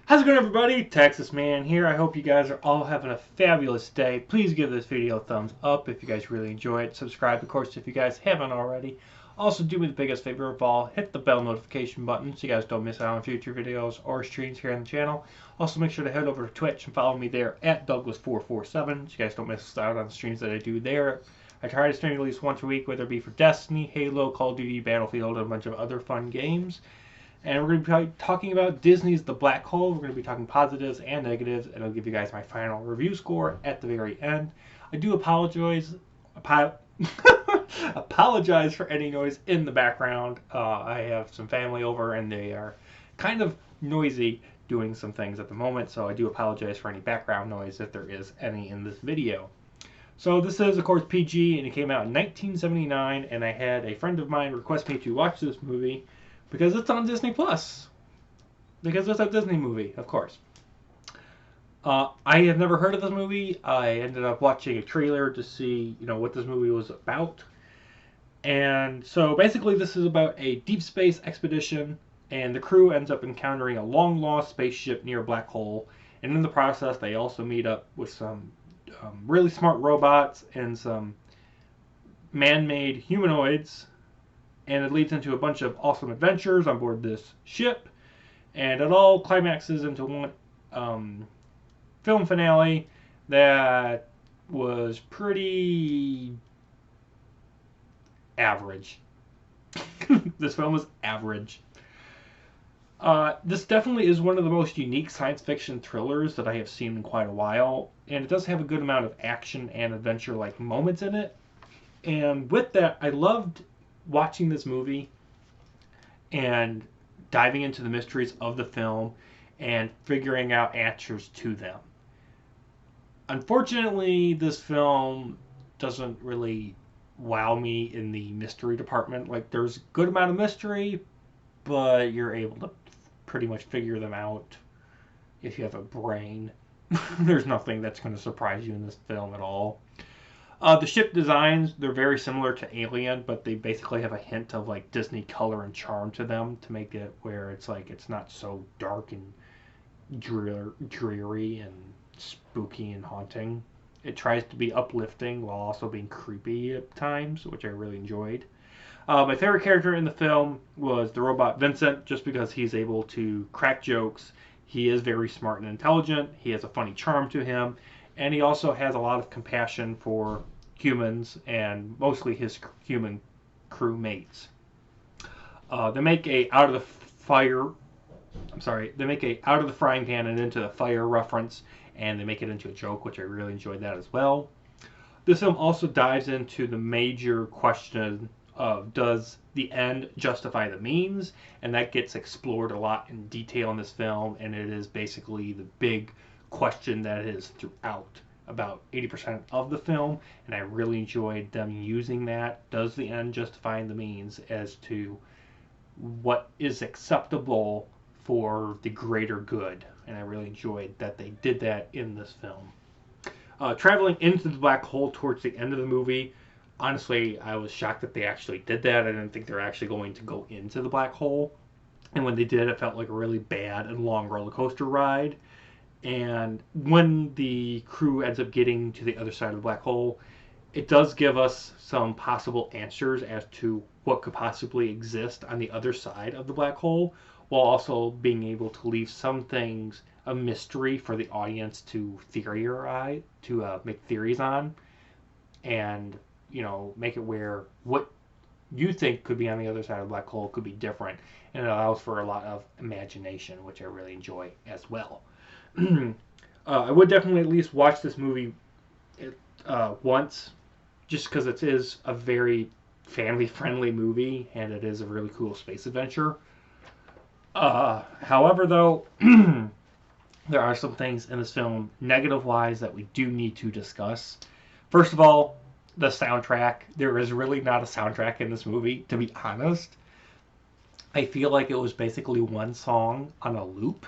How's it going, everybody? Texas Man here. I hope you guys are all having a fabulous day. Please give this video a thumbs up if you guys really enjoy it. Subscribe, of course, if you guys haven't already. Also, do me the biggest favor of all, hit the bell notification button so you guys don't miss out on future videos or streams here on the channel. Also, make sure to head over to Twitch and follow me there at Douglas447 so you guys don't miss out on the streams that I do there. I try to stream at least once a week, whether it be for Destiny, Halo, Call of Duty, Battlefield, and a bunch of other fun games. And we're going to be talking about Disney's The Black Hole. We're going to be talking positives and negatives, and I'll give you guys my final review score at the very end. I do apologize for any noise in the background. I have some family over, and they are kind of noisy doing some things at the moment, so I do apologize for any background noise if there is any in this video. So this is, of course, PG, and it came out in 1979, and I had a friend of mine request me to watch this movie because it's on Disney Plus. Because it's a Disney movie, of course. I had never heard of this movie. I ended up watching a trailer to see, what this movie was about. And so basically this is about a deep space expedition, and the crew ends up encountering a long-lost spaceship near a black hole. And in the process, they also meet up with some really smart robots and some man-made humanoids. And it leads into a bunch of awesome adventures on board this ship. And it all climaxes into one film finale that was pretty average. This film was average. This definitely is one of the most unique science fiction thrillers that I have seen in quite a while. And it does have a good amount of action and adventure-like moments in it. And with that, I loved watching this movie and diving into the mysteries of the film and figuring out answers to them. Unfortunately, this film doesn't really wow me in the mystery department. Like, there's a good amount of mystery, but you're able to pretty much figure them out if you have a brain. There's nothing that's going to surprise you in this film at all. The ship designs, they're very similar to Alien, but they basically have a hint of like Disney color and charm to them to make it where it's like it's not so dark and dreary and spooky and haunting. It tries to be uplifting while also being creepy at times, which I really enjoyed. My favorite character in the film was the robot Vincent, just because he's able to crack jokes. He is very smart and intelligent. He has a funny charm to him. And he also has a lot of compassion for humans and mostly his human crewmates. They make a out of the frying pan and into the fire reference, and they make it into a joke, which I really enjoyed that as well. This film also dives into the major question of, does the end justify the means? And that gets explored a lot in detail in this film, and it is basically the big question that is throughout about 80% of the film, and I really enjoyed them using that. Does the end justify the means as to what is acceptable for the greater good? And I really enjoyed that they did that in this film. Traveling into the black hole towards the end of the movie, honestly, I was shocked that they actually did that. I didn't think they were actually going to go into the black hole. And when they did, it felt like a really bad and long roller coaster ride. And when the crew ends up getting to the other side of the black hole, it does give us some possible answers as to what could possibly exist on the other side of the black hole, while also being able to leave some things a mystery for the audience to theorize, to make theories on, and make it where what you think could be on the other side of the black hole could be different, and it allows for a lot of imagination, which I really enjoy as well. I would definitely at least watch this movie once, just because it is a very family-friendly movie, and it is a really cool space adventure. However, though, there are some things in this film, negative-wise, that we do need to discuss. First of all, the soundtrack. There is really not a soundtrack in this movie, to be honest. I feel like it was basically one song on a loop.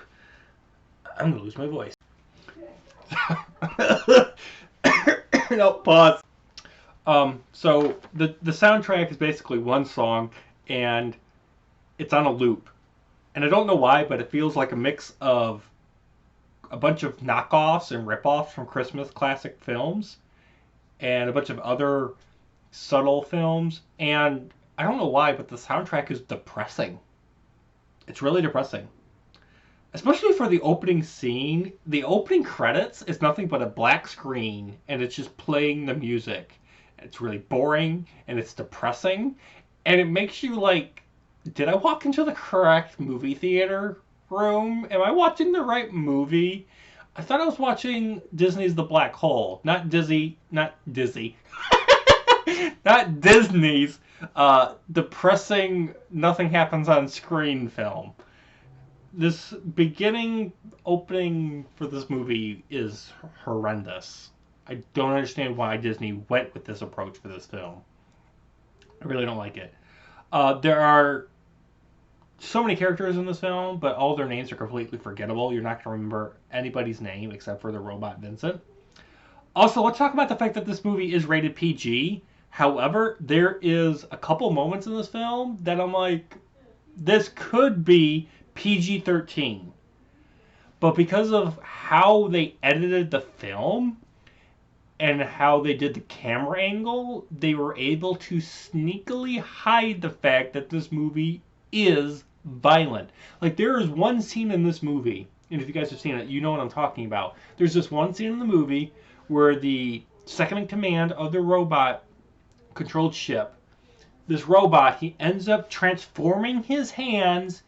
I'm gonna lose my voice. No, pause. So the soundtrack is basically one song, and it's on a loop. And I don't know why, but it feels like a mix of a bunch of knockoffs and ripoffs from Christmas classic films and a bunch of other subtle films. And I don't know why, but the soundtrack is depressing. It's really depressing. Especially for the opening scene. The opening credits is nothing but a black screen, and it's just playing the music. It's really boring, and it's depressing, and it makes you like, did I walk into the correct movie theater room? Am I watching the right movie? I thought I was watching Disney's The Black Hole, not Disney, not Disney's depressing nothing happens on screen film. This beginning opening for this movie is horrendous. I don't understand why Disney went with this approach for this film. I really don't like it. There are so many characters in this film, but all their names are completely forgettable. You're not going to remember anybody's name except for the robot Vincent. Also, let's talk about the fact that this movie is rated PG. However, there is a couple moments in this film that I'm like, this could be PG-13. But because of how they edited the film and how they did the camera angle, they were able to sneakily hide the fact that this movie is violent. Like, there is one scene in this movie, and if you guys have seen it, you know what I'm talking about. There's this one scene in the movie where the second in command of the robot-controlled ship, this robot, he ends up transforming his hands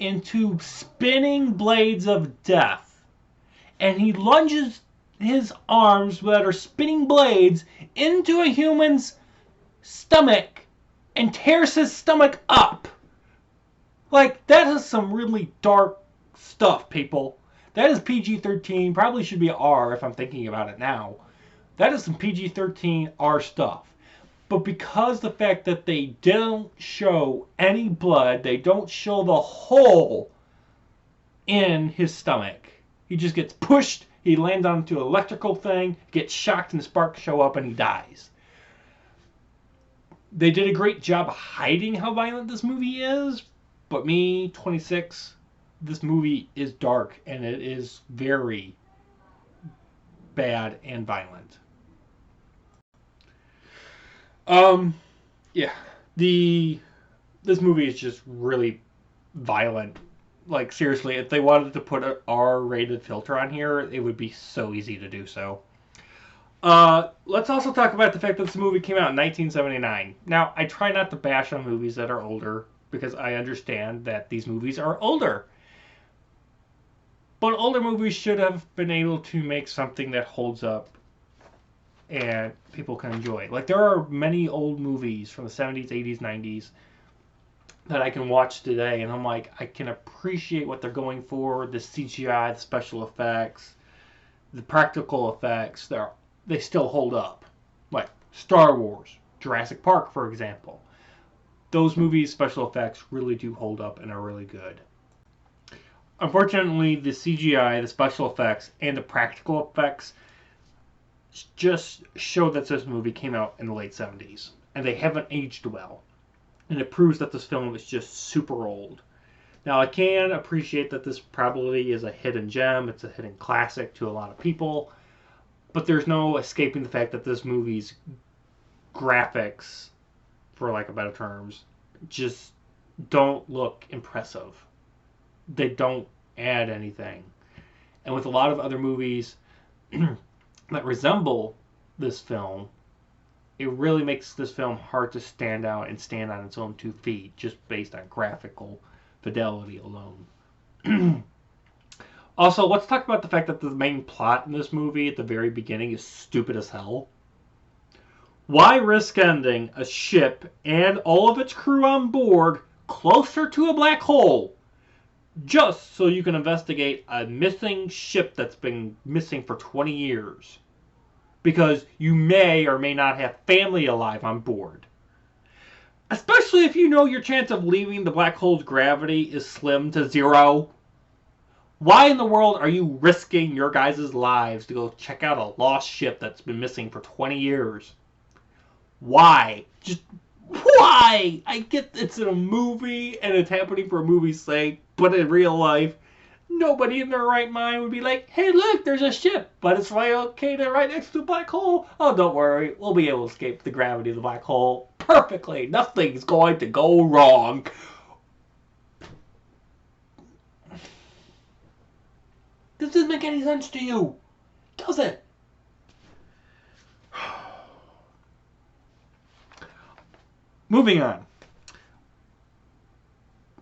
into spinning blades of death. And he lunges his arms that are spinning blades into a human's stomach and tears his stomach up. Like, that is some really dark stuff, people. That is PG-13. Probably should be R if I'm thinking about it now. That is some PG-13 R stuff. But because the fact that they don't show any blood, they don't show the hole in his stomach. He just gets pushed, he lands onto an electrical thing, gets shocked and sparks show up and he dies. They did a great job hiding how violent this movie is, but me, 26, this movie is dark and it is very bad and violent. Yeah, this movie is just really violent. Like, seriously, if they wanted to put an R-rated filter on here, it would be so easy to do so. Let's also talk about the fact that this movie came out in 1979. Now, I try not to bash on movies that are older, because I understand that these movies are older. But older movies should have been able to make something that holds up and people can enjoy. Like, there are many old movies from the 70s, 80s, 90s that I can watch today, and I'm like, I can appreciate what they're going for, the CGI, the special effects, the practical effects, they still hold up. Like Star Wars, Jurassic Park, for example. Those movies' special effects really do hold up and are really good. Unfortunately, the CGI, the special effects, and the practical effects just show that this movie came out in the late 70s, and they haven't aged well. And it proves that this film is just super old. Now, I can appreciate that this probably is a hidden gem, it's a hidden classic to a lot of people, but there's no escaping the fact that this movie's graphics, for lack of better terms, just don't look impressive. They don't add anything. And with a lot of other movies that resemble this film, it really makes this film hard to stand out and stand on its own 2 feet just based on graphical fidelity alone. Also, let's talk about the fact that the main plot in this movie at the very beginning is stupid as hell. Why risk ending a ship and all of its crew on board closer to a black hole just so you can investigate a missing ship that's been missing for 20 years? Because you may or may not have family alive on board. Especially if you know your chance of leaving the black hole's gravity is slim to 0. Why in the world are you risking your guys' lives to go check out a lost ship that's been missing for 20 years? Why? Just why? I get it's in a movie and it's happening for a movie's sake, but in real life, Nobody in their right mind would be like, hey, look, there's a ship, but it's right located right next to a black hole. Oh, don't worry, we'll be able to escape the gravity of the black hole perfectly. Nothing's going to go wrong. This doesn't make any sense to you, does it? Moving on.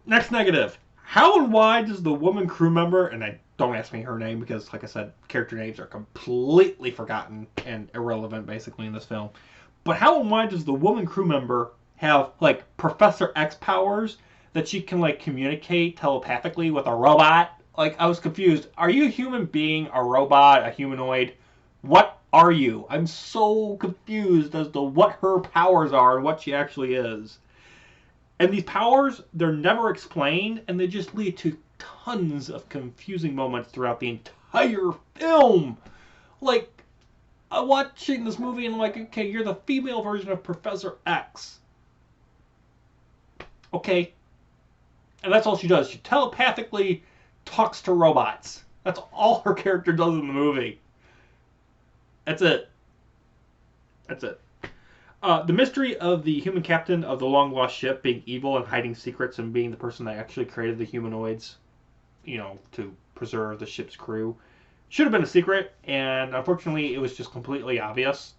Next negative. How and why does the woman crew member, and don't ask me her name because, like I said, character names are completely forgotten and irrelevant basically in this film. But how and why does the woman crew member have, like, Professor X powers that she can, like, communicate telepathically with a robot? Like, I was confused. Are you a human being, a robot, a humanoid? What are you? I'm so confused as to what her powers are and what she actually is. And these powers, they're never explained, and they just lead to tons of confusing moments throughout the entire film. Like, I'm watching this movie and I'm like, okay, you're the female version of Professor X. Okay. And that's all she does. She telepathically talks to robots. That's all her character does in the movie. That's it. That's it. The mystery of the human captain of the long-lost ship being evil and hiding secrets and being the person that actually created the humanoids, you know, to preserve the ship's crew, should have been a secret, and unfortunately it was just completely obvious.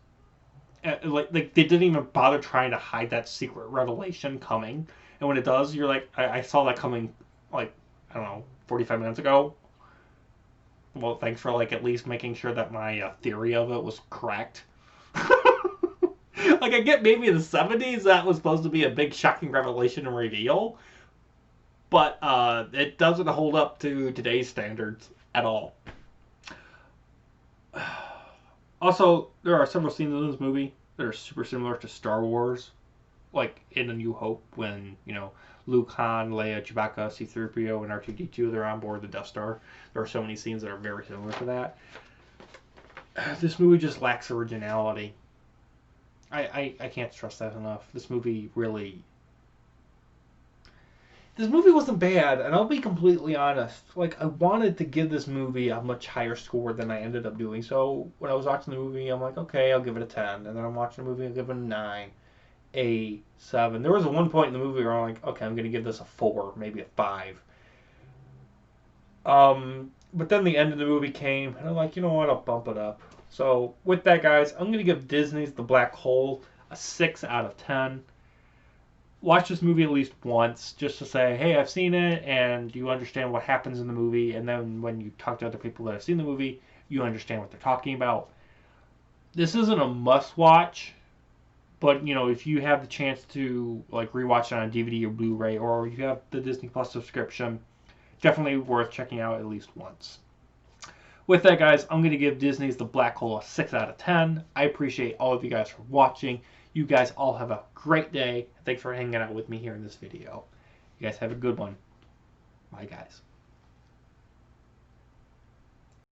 Like they didn't even bother trying to hide that secret revelation coming. And when it does, you're like, I saw that coming, like, I don't know, 45 minutes ago. Well, thanks for, like, at least making sure that my theory of it was correct. Like, I get maybe in the 70s that was supposed to be a big shocking revelation and reveal, but it doesn't hold up to today's standards at all. Also, there are several scenes in this movie that are super similar to Star Wars, like in A New Hope when, you know, Luke, Han, Leia, Chewbacca, C-3PO, and R2-D2, they're on board the Death Star. There are so many scenes that are very similar to that. This movie just lacks originality. I can't stress that enough. This movie wasn't bad, and I'll be completely honest. Like, I wanted to give this movie a much higher score than I ended up doing. So when I was watching the movie, I'm like, okay, I'll give it a 10. And then I'm watching the movie, I'll give it a 9, 8, 7. There was one point in the movie where I'm like, okay, I'm going to give this a 4, maybe a 5. But then the end of the movie came, and I'm like, you know what, I'll bump it up. So with that, guys, I'm going to give Disney's The Black Hole a 6 out of 10. Watch this movie at least once just to say, hey, I've seen it, and you understand what happens in the movie. And then when you talk to other people that have seen the movie, you understand what they're talking about. This isn't a must-watch, but, you know, if you have the chance to, like, rewatch it on DVD or Blu-ray, or if you have the Disney Plus subscription, definitely worth checking out at least once. With that, guys, I'm going to give Disney's The Black Hole a 6 out of 10. I appreciate all of you guys for watching. You guys all have a great day. Thanks for hanging out with me here in this video. You guys have a good one. Bye, guys.